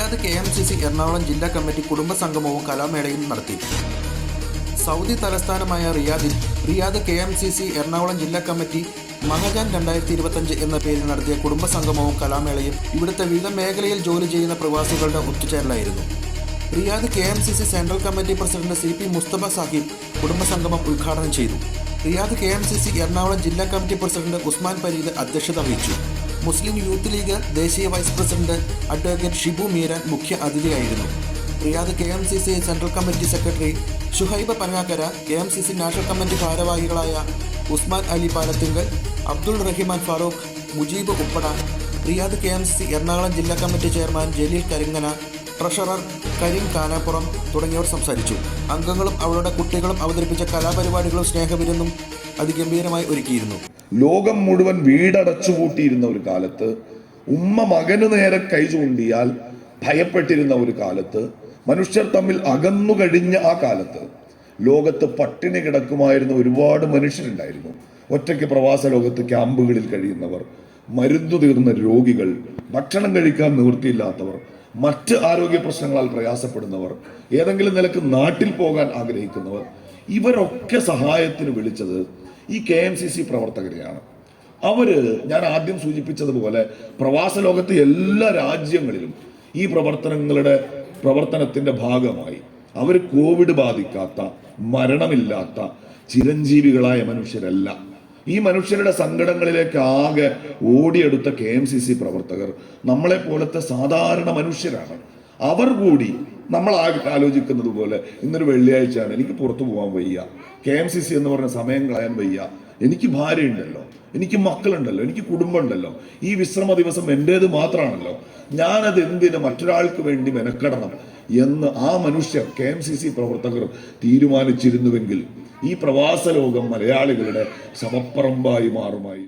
Riyadh KMCC Ernakulam ജില്ലാ committee കുടുംബ സംഗമവും കലാമേളയും നടത്തി. സൗദി തലസ്ഥാനമായ റിയാദ് KMCC എറണാകുളം ജില്ലാ കമ്മിറ്റി മഹജാൻ 2025 എന്ന പേരിൽ നടത്തിയ കുടുംബ സംഗമവും കലാമേളയും ഇവിടുത്തെ വിവിധ മേഖലയിൽ ജോലി ചെയ്യുന്ന പ്രവാസികളുടെ ഒത്തുചേരലായിരുന്നു. Riyadh KMCC central committee president CP Mustafa Sahib കുടുംബസംഗമം ഉദ്ഘാടനം ചെയ്തു. റിയാദ് KMCC എറണാകുളം ജില്ലാ കമ്മിറ്റി പ്രസിഡന്റ് ഉസ്മാൻ പരീദ് അധ്യക്ഷത വഹിച്ചു. മുസ്ലിം യൂത്ത് ലീഗ് ദേശീയ vice president advocate Shibu Meeran മുഖ്യ അതിഥിയായിരുന്നു. Riyadh KMCC central committee secretary Shuhaib Panangakkara, KMCC national committee ഭാരവാഹികളായ ഉസ്മാൻ അലി പാലത്തിങ്കൽ, അബ്ദുൾ റഹിമാൻ ഫാറൂഖ്, മുജീബ് ഉപ്പട, റിയാദ് KMCC എറണാകുളം ജില്ലാ committee chairman Jaleel Karingana, treasurer Kareem Kanappuram തുടങ്ങിയവർ സംസാരിച്ചു. അംഗങ്ങളും അവരുടെ കുട്ടികളും അവതരിപ്പിച്ച കലാപരിപാടികളും സ്നേഹവിരുന്നും അതിഗംഭീരമായി ഒരുക്കിയിരുന്നു. ലോകം മുഴുവൻ വീടടച്ചുപൂട്ടിയിരുന്ന ഒരു കാലത്ത്, ഉമ്മ മകന് നേരെ കൈ ചൂണ്ടിയാൽ ഭയപ്പെട്ടിരുന്ന ഒരു കാലത്ത്, മനുഷ്യർ തമ്മിൽ അകന്നു കഴിഞ്ഞ ആ കാലത്ത് ലോകത്ത് പട്ടിണി കിടക്കുമായിരുന്ന ഒരുപാട് മനുഷ്യരുണ്ടായിരുന്നു. ഒറ്റയ്ക്ക് പ്രവാസ ലോകത്ത് ക്യാമ്പുകളിൽ കഴിയുന്നവർ, മരുന്നു തീർന്ന രോഗികൾ, ഭക്ഷണം കഴിക്കാൻ നിവൃത്തിയില്ലാത്തവർ, മറ്റ് ആരോഗ്യ പ്രശ്നങ്ങളാൽ പ്രയാസപ്പെടുന്നവർ, ഏതെങ്കിലും നിലക്ക് നാട്ടിൽ പോകാൻ ആഗ്രഹിക്കുന്നവർ, ഇവരൊക്കെ സഹായത്തിന് വിളിച്ചത് ഈ KMCC പ്രവർത്തകരെയാണ്. ഞാൻ ആദ്യം സൂചിപ്പിച്ചതുപോലെ പ്രവാസ ലോകത്തെ എല്ലാ രാജ്യങ്ങളിലും ഈ പ്രവർത്തനത്തിന്റെ ഭാഗമായി അവർ കോവിഡ് ബാധിക്കാത്ത, മരണമില്ലാത്ത ചിരഞ്ജീവികളായ മനുഷ്യരല്ല. ഈ മനുഷ്യരുടെ സങ്കടങ്ങളിലേക്ക് ആകെ ഓടിയെടുത്ത KMCC പ്രവർത്തകർ നമ്മളെ പോലത്തെ സാധാരണ മനുഷ്യരാണ്. അവർ കൂടി നമ്മൾ ആലോചിക്കുന്നത് പോലെ ഇന്നൊരു വെള്ളിയാഴ്ചയാണ്, എനിക്ക് പുറത്തു പോകാൻ വയ്യ, KMCC എന്ന് പറഞ്ഞ സമയം കളയാൻ വയ്യ, എനിക്ക് ഭാര്യയുണ്ടല്ലോ, എനിക്ക് മക്കളുണ്ടല്ലോ, എനിക്ക് കുടുംബമുണ്ടല്ലോ, ഈ വിശ്രമ ദിവസം എൻ്റേത് മാത്രമാണല്ലോ, ഞാനത് എന്തിന് മറ്റൊരാൾക്ക് വേണ്ടി മെനക്കെടണം എന്ന് ആ മനുഷ്യർ KMCC പ്രവർത്തകർ തീരുമാനിച്ചിരുന്നുവെങ്കിൽ ഈ പ്രവാസ ലോകം മലയാളികളുടെ ശവപ്പറമ്പായി മാറുമായി.